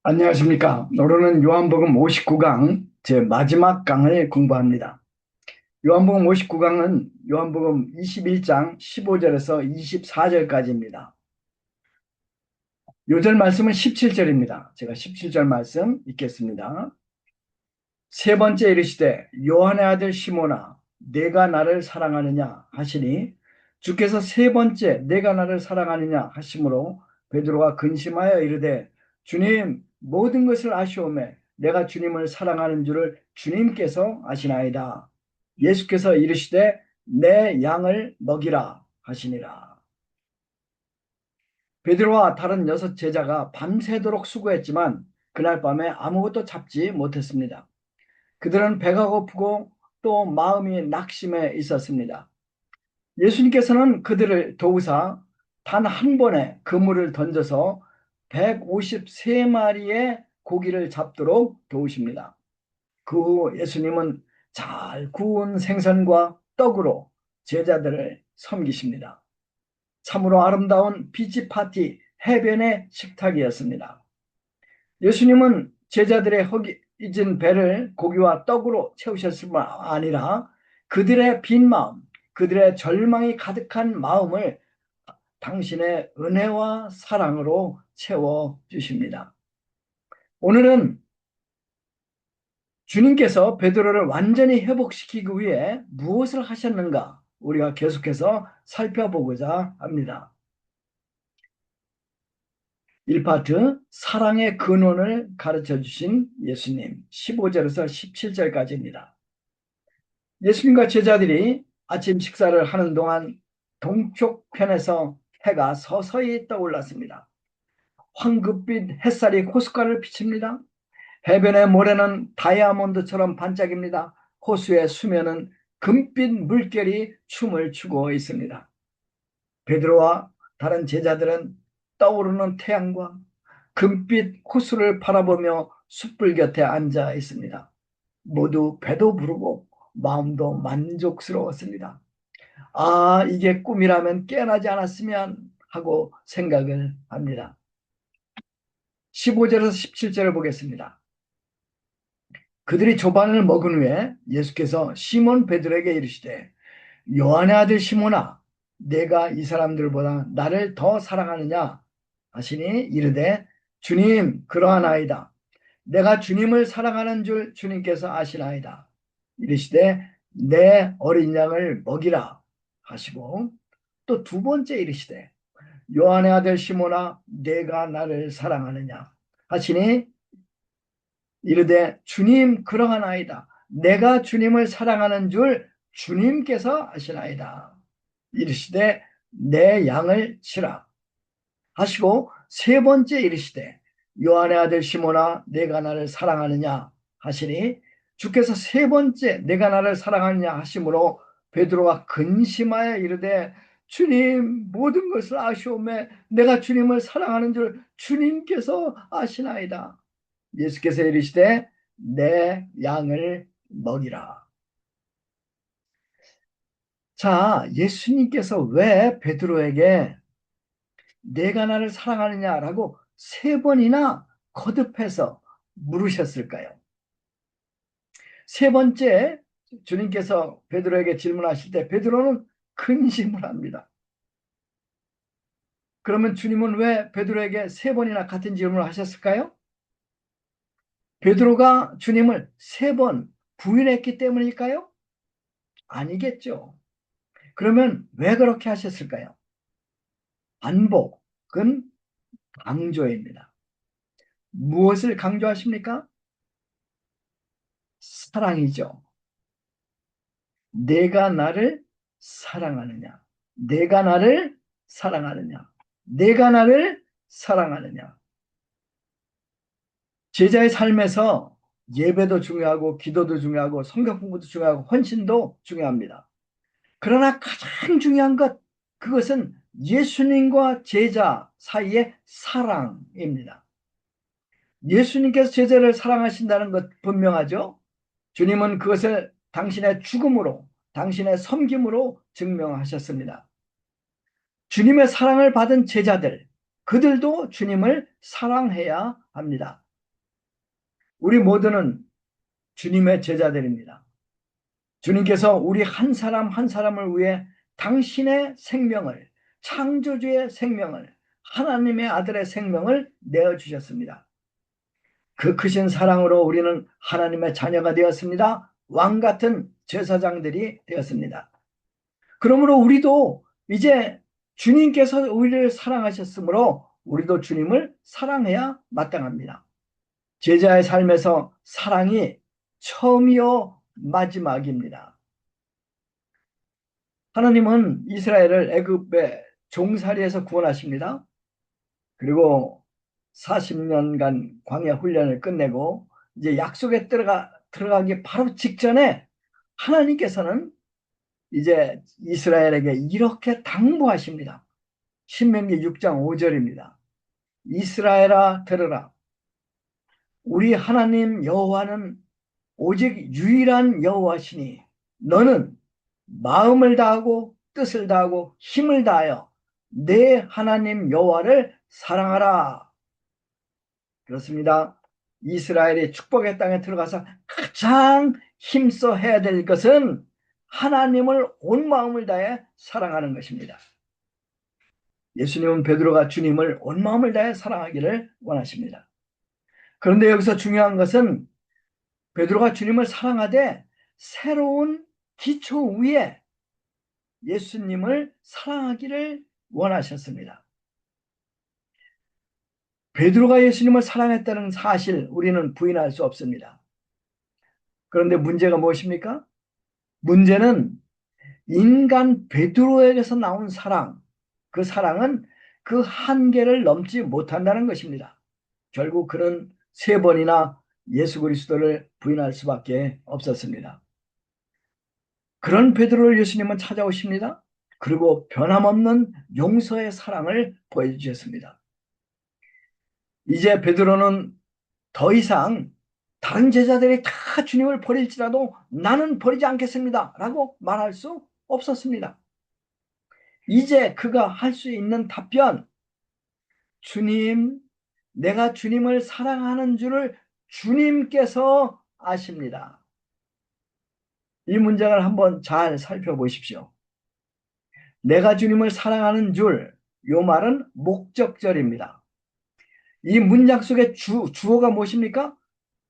안녕하십니까. 오늘은 요한복음 59강 제 마지막 강을 공부합니다. 요한복음 59강은 요한복음 21장 15절에서 24절까지입니다. 요절 말씀은 17절입니다. 제가 17절 말씀 읽겠습니다. 세 번째 이르시되 요한의 아들 시몬아 내가 나를 사랑하느냐 하시니 주께서 세 번째 내가 나를 사랑하느냐 하심으로 베드로가 근심하여 이르되 주님 모든 것을 아시오매 내가 주님을 사랑하는 줄을 주님께서 아시나이다. 예수께서 이르시되 내 양을 먹이라 하시니라. 베드로와 다른 6 제자가 밤새도록 수고했지만 그날 밤에 아무것도 잡지 못했습니다. 그들은 배가 고프고 또 마음이 낙심해 있었습니다. 예수님께서는 그들을 도우사 단 한 번에 그물을 던져서 153마리의 고기를 잡도록 도우십니다. 그 후 예수님은 잘 구운 생선과 떡으로 제자들을 섬기십니다. 참으로 아름다운 비치 파티 해변의 식탁이었습니다. 예수님은 제자들의 허기진 배를 고기와 떡으로 채우셨을 뿐 아니라 그들의 빈 마음, 그들의 절망이 가득한 마음을 당신의 은혜와 사랑으로 채워주십니다. 오늘은 주님께서 베드로를 완전히 회복시키기 위해 무엇을 하셨는가 우리가 계속해서 살펴보고자 합니다. 1파트 사랑의 근원을 가르쳐 주신 예수님 15절에서 17절까지입니다. 예수님과 제자들이 아침 식사를 하는 동안 동쪽편에서 해가 서서히 떠올랐습니다. 황급빛 햇살이 호숫가를 비칩니다. 해변의 모래는 다이아몬드처럼 반짝입니다. 호수의 수면은 금빛 물결이 춤을 추고 있습니다. 베드로와 다른 제자들은 떠오르는 태양과 금빛 호수를 바라보며 숯불 곁에 앉아 있습니다. 모두 배도 부르고 마음도 만족스러웠습니다. 아, 이게 꿈이라면 깨어나지 않았으면 하고 생각을 합니다. 15절에서 17절을 보겠습니다. 그들이 조반을 먹은 후에 예수께서 시몬 베드로에게 이르시되 요한의 아들 시몬아 내가 이 사람들보다 나를 더 사랑하느냐 하시니 이르되 주님 그러하나이다. 내가 주님을 사랑하는 줄 주님께서 아시나이다. 이르시되 내 어린 양을 먹이라 하시고 또 2번째 이르시되 요한의 아들 시몬아 내가 나를 사랑하느냐 하시니 이르되 주님 그러하나이다. 내가 주님을 사랑하는 줄 주님께서 아시나이다. 이르시되 내 양을 치라 하시고 3번째 이르시되 요한의 아들 시몬아 내가 나를 사랑하느냐 하시니 주께서 3번째 내가 나를 사랑하느냐 하심으로 베드로가 근심하여 이르되 주님 모든 것을 아시오매 내가 주님을 사랑하는 줄 주님께서 아시나이다. 예수께서 이르시되 내 양을 먹이라. 자, 예수님께서 왜 베드로에게 내가 나를 사랑하느냐라고 3번이나 거듭해서 물으셨을까요? 3번째 주님께서 베드로에게 질문하실 때 베드로는 근심을 합니다. 그러면 주님은 왜 베드로에게 3번이나 같은 질문을 하셨을까요? 베드로가 주님을 3번 부인했기 때문일까요? 아니겠죠. 그러면 왜 그렇게 하셨을까요? 반복은 강조입니다. 무엇을 강조하십니까? 사랑이죠. 내가 나를 사랑하느냐? 내가 나를 사랑하느냐? 내가 나를 사랑하느냐? 제자의 삶에서 예배도 중요하고 기도도 중요하고 성경 공부도 중요하고 헌신도 중요합니다. 그러나 가장 중요한 그것은 예수님과 제자 사이의 사랑입니다. 예수님께서 제자를 사랑하신다는 것 분명하죠. 주님은 그것을 당신의 죽음으로 당신의 섬김으로 증명하셨습니다. 주님의 사랑을 받은 제자들 그들도 주님을 사랑해야 합니다. 우리 모두는 주님의 제자들입니다. 주님께서 우리 한 사람 한 사람을 위해 당신의 생명을, 창조주의 생명을, 하나님의 아들의 생명을 내어주셨습니다. 그 크신 사랑으로 우리는 하나님의 자녀가 되었습니다. 왕 같은 제사장들이 되었습니다. 그러므로 우리도 이제 주님께서 우리를 사랑하셨으므로 우리도 주님을 사랑해야 마땅합니다. 제자의 삶에서 사랑이 처음이요 마지막입니다. 하나님은 이스라엘을 애굽의 종살이에서 구원하십니다. 그리고 40년간 광야 훈련을 끝내고 이제 약속에 들어가기 바로 직전에 하나님께서는 이제 이스라엘에게 이렇게 당부하십니다. 신명기 6장 5절입니다. 이스라엘아 들으라. 우리 하나님 여호와는 오직 유일한 여호와시니 너는 마음을 다하고 뜻을 다하고 힘을 다하여 내 하나님 여호와를 사랑하라. 그렇습니다. 이스라엘이 축복의 땅에 들어가서 가장 힘써 해야 될 것은 하나님을 온 마음을 다해 사랑하는 것입니다. 예수님은 베드로가 주님을 온 마음을 다해 사랑하기를 원하십니다. 그런데 여기서 중요한 것은 베드로가 주님을 사랑하되 새로운 기초 위에 예수님을 사랑하기를 원하셨습니다. 베드로가 예수님을 사랑했다는 사실 우리는 부인할 수 없습니다. 그런데 문제가 무엇입니까? 문제는 인간 베드로에게서 나온 사랑, 그 사랑은 그 한계를 넘지 못한다는 것입니다. 결국 그는 3번이나 예수 그리스도를 부인할 수밖에 없었습니다. 그런 베드로를 예수님은 찾아오십니다. 그리고 변함없는 용서의 사랑을 보여주셨습니다. 이제 베드로는 더 이상 다른 제자들이 다 주님을 버릴지라도 나는 버리지 않겠습니다 라고 말할 수 없었습니다. 이제 그가 할 수 있는 답변, 주님, 내가 주님을 사랑하는 줄을 주님께서 아십니다. 이 문장을 한번 잘 살펴보십시오. 내가 주님을 사랑하는 줄, 이 말은 목적절입니다. 이 문장 속의 주어가 무엇입니까?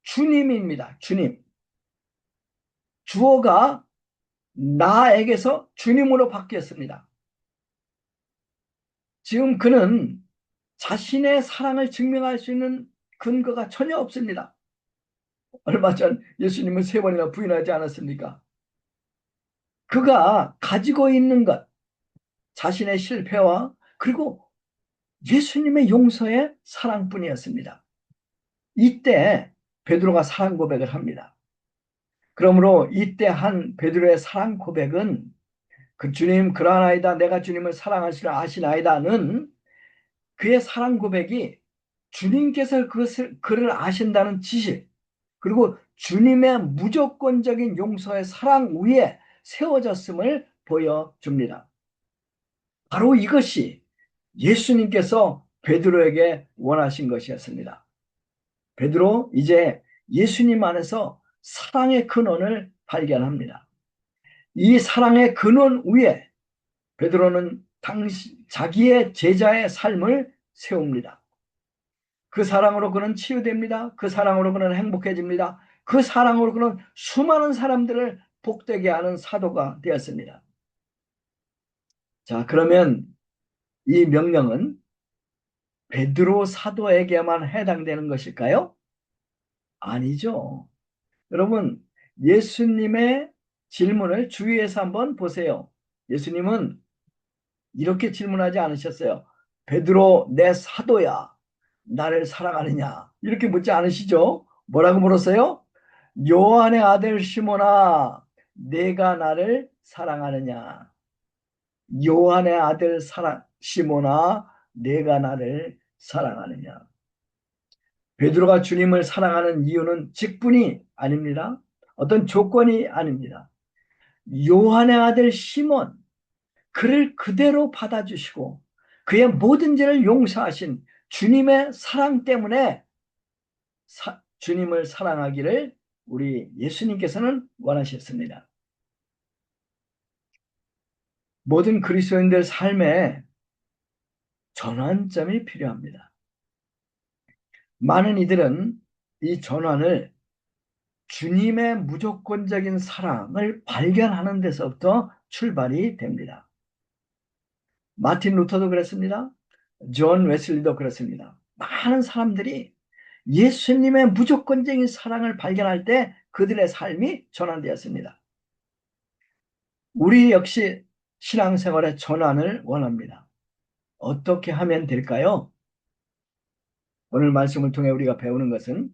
주님입니다. 주님. 주어가 나에게서 주님으로 바뀌었습니다. 지금 그는 자신의 사랑을 증명할 수 있는 근거가 전혀 없습니다. 얼마 전 예수님은 3번이나 부인하지 않았습니까? 그가 가지고 있는 것, 자신의 실패와 그리고 예수님의 용서의 사랑뿐이었습니다. 이때 베드로가 사랑 고백을 합니다. 그러므로 이때 한 베드로의 사랑 고백은 그 주님 그러하나이다 내가 주님을 사랑하시라 아시나이다는 그의 사랑 고백이 주님께서 그를 아신다는 지식 그리고 주님의 무조건적인 용서의 사랑 위에 세워졌음을 보여줍니다. 바로 이것이 예수님께서 베드로에게 원하신 것이었습니다. 베드로 이제 예수님 안에서 사랑의 근원을 발견합니다. 이 사랑의 근원 위에 베드로는 자기의 제자의 삶을 세웁니다. 그 사랑으로 그는 치유됩니다. 그 사랑으로 그는 행복해집니다. 그 사랑으로 그는 수많은 사람들을 복되게 하는 사도가 되었습니다. 자, 그러면 이 명령은 베드로 사도에게만 해당되는 것일까요? 아니죠. 여러분, 예수님의 질문을 주위에서 한번 보세요. 예수님은 이렇게 질문하지 않으셨어요. 베드로 내 사도야. 나를 사랑하느냐? 이렇게 묻지 않으시죠? 뭐라고 물었어요? 요한의 아들 시몬아, 내가 나를 사랑하느냐? 요한의 아들 시몬아, 내가 나를 사랑하느냐? 베드로가 주님을 사랑하는 이유는 직분이 아닙니다. 어떤 조건이 아닙니다. 요한의 아들 시몬, 그를 그대로 받아주시고 그의 모든 죄를 용서하신 주님의 사랑 때문에 주님을 사랑하기를 우리 예수님께서는 원하셨습니다. 모든 그리스도인들 삶에 전환점이 필요합니다. 많은 이들은 이 전환을 주님의 무조건적인 사랑을 발견하는 데서부터 출발이 됩니다. 마틴 루터도 그랬습니다. 존 웨슬리도 그렇습니다. 많은 사람들이 예수님의 무조건적인 사랑을 발견할 때 그들의 삶이 전환되었습니다. 우리 역시 신앙생활의 전환을 원합니다. 어떻게 하면 될까요? 오늘 말씀을 통해 우리가 배우는 것은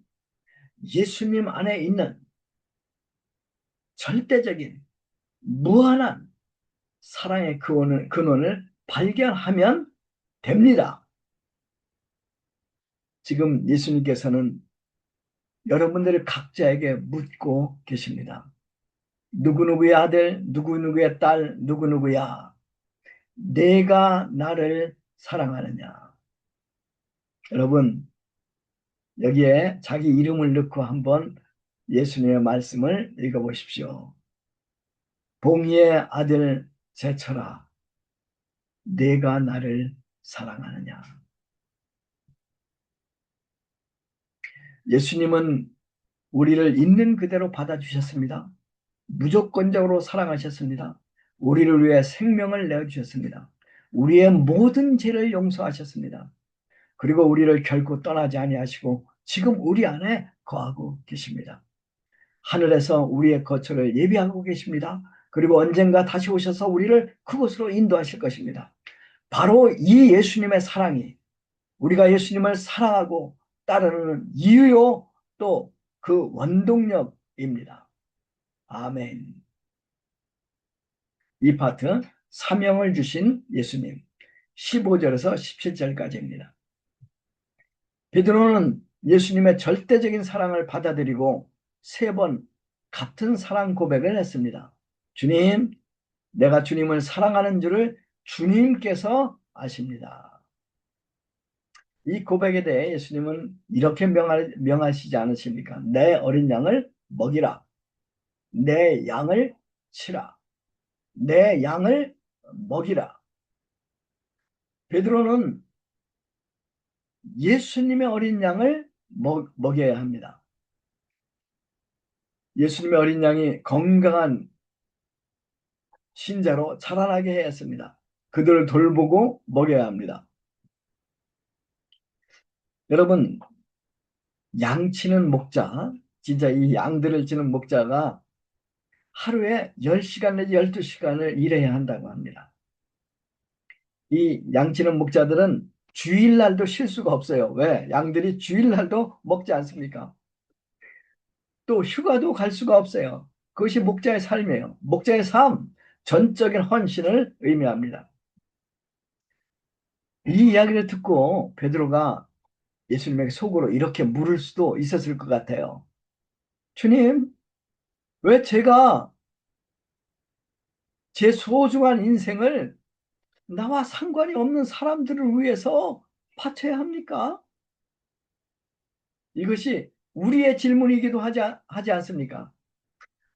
예수님 안에 있는 절대적인 무한한 사랑의 근원을 발견하면 됩니다. 지금 예수님께서는 여러분들 각자에게 묻고 계십니다. 누구누구의 아들, 누구누구의 딸, 누구누구야. 내가 나를 사랑하느냐. 여러분, 여기에 자기 이름을 넣고 한번 예수님의 말씀을 읽어보십시오. 봉이의 아들 제철아, 내가 나를 사랑하느냐. 예수님은 우리를 있는 그대로 받아주셨습니다. 무조건적으로 사랑하셨습니다. 우리를 위해 생명을 내어주셨습니다. 우리의 모든 죄를 용서하셨습니다. 그리고 우리를 결코 떠나지 아니하시고 지금 우리 안에 거하고 계십니다. 하늘에서 우리의 거처를 예비하고 계십니다. 그리고 언젠가 다시 오셔서 우리를 그곳으로 인도하실 것입니다. 바로 이 예수님의 사랑이 우리가 예수님을 사랑하고 따르는 이유요 또 그 원동력입니다. 아멘. 이 파트 사명을 주신 예수님 15절에서 17절까지입니다. 베드로는 예수님의 절대적인 사랑을 받아들이고 3번 같은 사랑 고백을 했습니다. 주님, 내가 주님을 사랑하는 줄을 주님께서 아십니다. 이 고백에 대해 예수님은 이렇게 명하시지 않으십니까? 내 어린 양을 먹이라. 내 양을 치라. 내 양을 먹이라. 베드로는 예수님의 어린 양을 먹여야 합니다. 예수님의 어린 양이 건강한 신자로 자라나게 해야 했습니다. 그들을 돌보고 먹여야 합니다. 여러분, 양치는 목자, 진짜 이 양들을 치는 목자가 하루에 10시간 내지 12시간을 일해야 한다고 합니다. 이 양치는 목자들은 주일날도 쉴 수가 없어요. 왜? 양들이 주일날도 먹지 않습니까? 또 휴가도 갈 수가 없어요. 그것이 목자의 삶이에요. 목자의 삶, 전적인 헌신을 의미합니다. 이 이야기를 듣고 베드로가 예수님에게 속으로 이렇게 물을 수도 있었을 것 같아요. 주님, 왜 제가 제 소중한 인생을 나와 상관이 없는 사람들을 위해서 바쳐야 합니까? 이것이 우리의 질문이기도 하지 않습니까?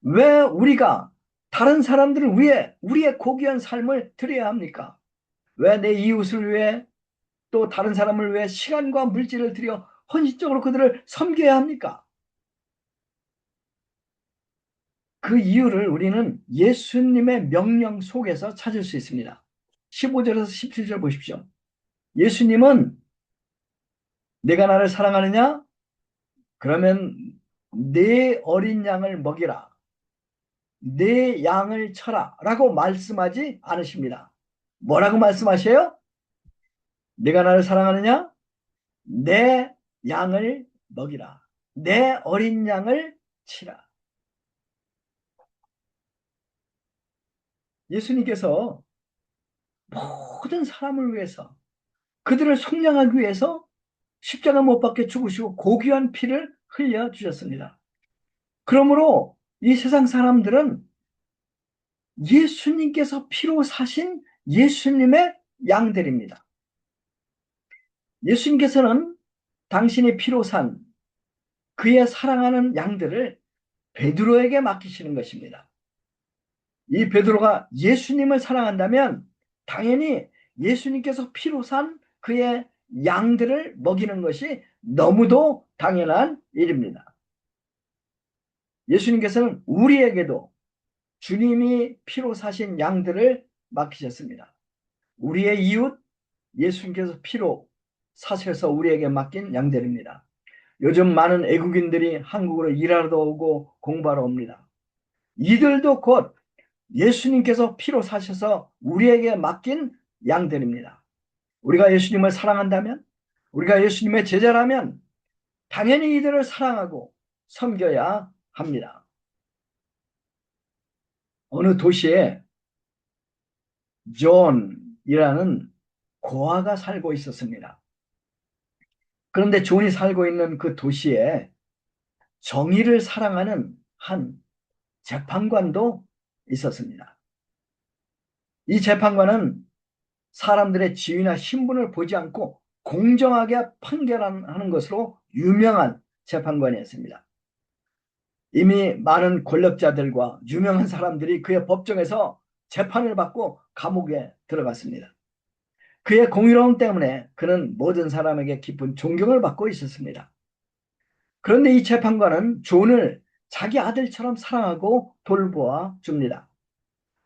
왜 우리가 다른 사람들을 위해 우리의 고귀한 삶을 드려야 합니까? 왜 내 이웃을 위해 또 다른 사람을 위해 시간과 물질을 들여 헌신적으로 그들을 섬겨야 합니까? 그 이유를 우리는 예수님의 명령 속에서 찾을 수 있습니다. 15절에서 17절 보십시오. 예수님은 내가 나를 사랑하느냐? 그러면 내 어린 양을 먹이라. 내 양을 쳐라. 라고 말씀하지 않으십니다. 뭐라고 말씀하셔요? 내가 나를 사랑하느냐? 내 양을 먹이라. 내 어린 양을 치라. 예수님께서 모든 사람을 위해서 그들을 속량하기 위해서 십자가 못 박혀 죽으시고 고귀한 피를 흘려주셨습니다. 그러므로 이 세상 사람들은 예수님께서 피로 사신 예수님의 양들입니다. 예수님께서는 당신이 피로 산 그의 사랑하는 양들을 베드로에게 맡기시는 것입니다. 이 베드로가 예수님을 사랑한다면 당연히 예수님께서 피로 산 그의 양들을 먹이는 것이 너무도 당연한 일입니다. 예수님께서는 우리에게도 주님이 피로 사신 양들을 맡기셨습니다. 우리의 이웃, 예수님께서 피로 사셔서 우리에게 맡긴 양들입니다. 요즘 많은 외국인들이 한국으로 일하러 오고 공부하러 옵니다. 이들도 곧 예수님께서 피로 사셔서 우리에게 맡긴 양들입니다. 우리가 예수님을 사랑한다면, 우리가 예수님의 제자라면 당연히 이들을 사랑하고 섬겨야 합니다. 어느 도시에 존이라는 고아가 살고 있었습니다. 그런데 존이 살고 있는 그 도시에 정의를 사랑하는 한 재판관도 있었습니다. 이 재판관은 사람들의 지위나 신분을 보지 않고 공정하게 판결하는 것으로 유명한 재판관이었습니다. 이미 많은 권력자들과 유명한 사람들이 그의 법정에서 재판을 받고 감옥에 들어갔습니다. 그의 공의로움 때문에 그는 모든 사람에게 깊은 존경을 받고 있었습니다. 그런데 이 재판관은 존을 자기 아들처럼 사랑하고 돌보아 줍니다.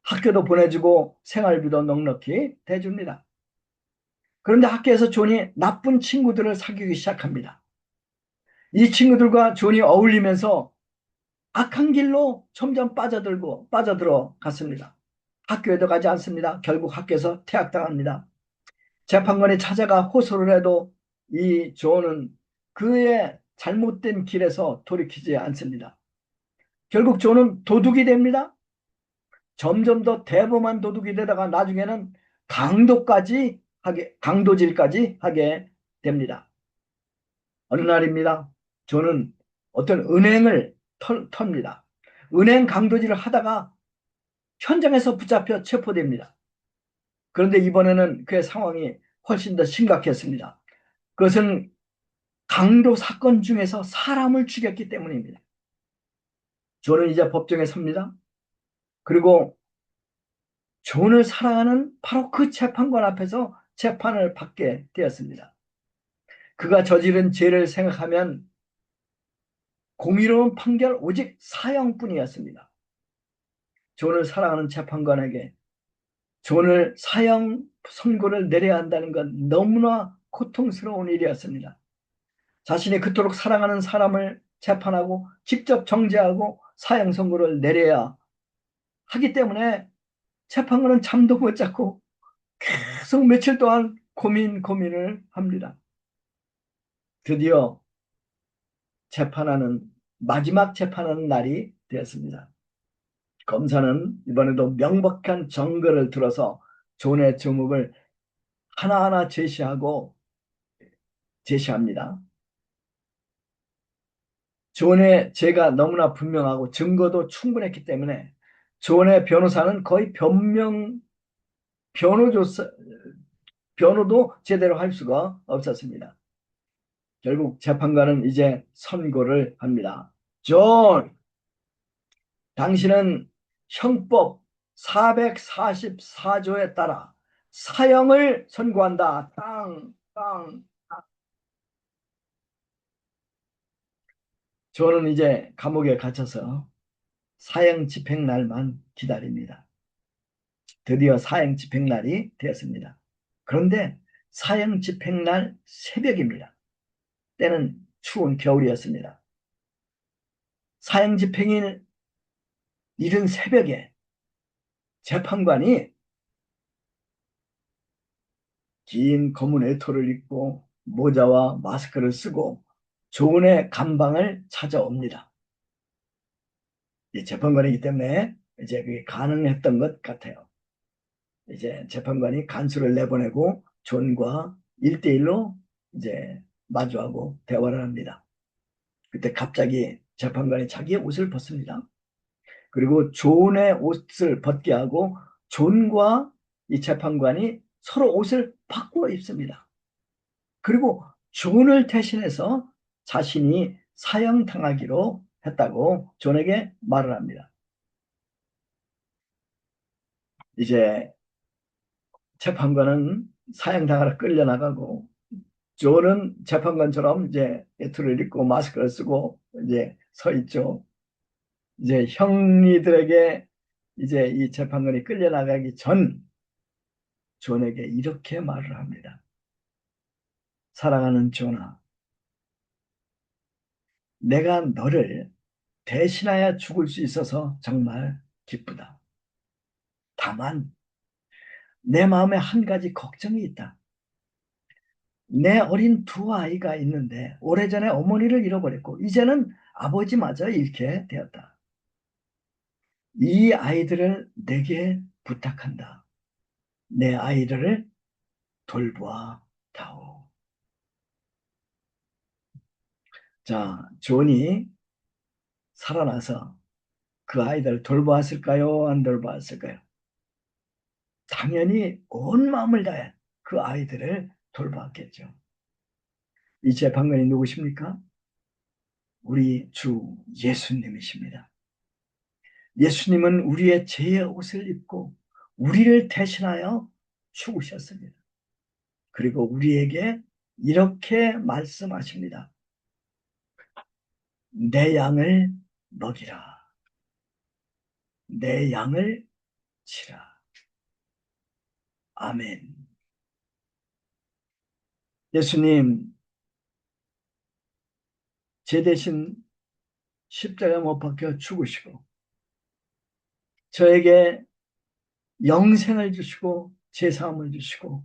학교도 보내주고 생활비도 넉넉히 대줍니다. 그런데 학교에서 존이 나쁜 친구들을 사귀기 시작합니다. 이 친구들과 존이 어울리면서 악한 길로 점점 빠져들어 갔습니다. 학교에도 가지 않습니다. 결국 학교에서 퇴학당합니다. 재판관이 찾아가 호소를 해도 이 존은 그의 잘못된 길에서 돌이키지 않습니다. 결국 존은 도둑이 됩니다. 점점 더 대범한 도둑이 되다가 나중에는 강도질까지 하게 됩니다. 어느 날입니다. 존은 어떤 은행을 텁니다. 은행 강도질을 하다가 현장에서 붙잡혀 체포됩니다. 그런데 이번에는 그의 상황이 훨씬 더 심각했습니다. 그것은 강도 사건 중에서 사람을 죽였기 때문입니다. 존은 이제 법정에 섭니다. 그리고 존을 사랑하는 바로 그 재판관 앞에서 재판을 받게 되었습니다. 그가 저지른 죄를 생각하면 공의로운 판결 오직 사형뿐이었습니다. 존을 사랑하는 재판관에게 존을 사형 선고를 내려야 한다는 건 너무나 고통스러운 일이었습니다. 자신이 그토록 사랑하는 사람을 재판하고 직접 정죄하고 사형 선고를 내려야 하기 때문에 재판관은 잠도 못 잤고 계속 며칠 동안 고민을 합니다. 드디어 마지막 재판하는 날이 되었습니다. 검사는 이번에도 명백한 증거를 들어서 존의 죄목을 하나하나 제시합니다. 존의 죄가 너무나 분명하고 증거도 충분했기 때문에 존의 변호사는 거의 변호도 제대로 할 수가 없었습니다. 결국 재판관은 이제 선고를 합니다. 존, 당신은 형법 444조에 따라 사형을 선고한다. 땅. 존은 이제 감옥에 갇혀서 사형 집행 날만 기다립니다. 드디어 사형 집행 날이 되었습니다. 그런데 사형 집행 날 새벽입니다. 때는 추운 겨울이었습니다. 사형 집행일 이른 새벽에 재판관이 긴 검은 외투를 입고 모자와 마스크를 쓰고 존의 감방을 찾아옵니다. 이 재판관이기 때문에 이제 그게 가능했던 것 같아요. 이제 재판관이 간수를 내보내고 존과 1대1로 이제 마주하고 대화를 합니다. 그때 갑자기 재판관이 자기의 옷을 벗습니다. 그리고 존의 옷을 벗게 하고 존과 이 재판관이 서로 옷을 바꾸어 입습니다. 그리고 존을 대신해서 자신이 사형당하기로 했다고 존에게 말을 합니다. 이제 재판관은 사형당하러 끌려나가고 존은 재판관처럼 이제 외투를 입고 마스크를 쓰고 이제 서 있죠. 이제 형리들에게 이제 이 재판관이 끌려나가기 전 존에게 이렇게 말을 합니다. 사랑하는 존아, 내가 너를 대신하여 죽을 수 있어서 정말 기쁘다. 다만 내 마음에 한 가지 걱정이 있다. 내 어린 두 아이가 있는데 오래전에 어머니를 잃어버렸고 이제는 아버지마저 잃게 되었다. 이 아이들을 내게 부탁한다. 내 아이들을 돌보아 다오. 자, 존이 살아나서 그 아이들 돌보았을까요? 안 돌보았을까요? 당연히 온 마음을 다해 그 아이들을 돌보았겠죠. 이 재판관이 누구십니까? 우리 주 예수님이십니다. 예수님은 우리의 죄의 옷을 입고 우리를 대신하여 죽으셨습니다. 그리고 우리에게 이렇게 말씀하십니다. 내 양을 먹이라. 내 양을 치라. 아멘. 예수님, 제 대신 십자가 못 박혀 죽으시고 저에게 영생을 주시고 제사함을 주시고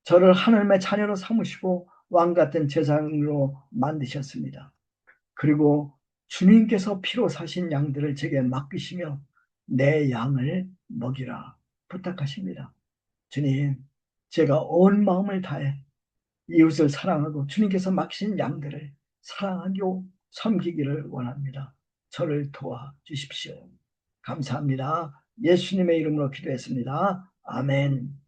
저를 하늘의 자녀로 삼으시고 왕 같은 제사장으로 만드셨습니다. 그리고 주님께서 피로 사신 양들을 제게 맡기시며 내 양을 먹이라 부탁하십니다. 주님, 제가 온 마음을 다해 이웃을 사랑하고 주님께서 맡기신 양들을 사랑하고 섬기기를 원합니다. 저를 도와주십시오. 감사합니다. 예수님의 이름으로 기도했습니다. 아멘.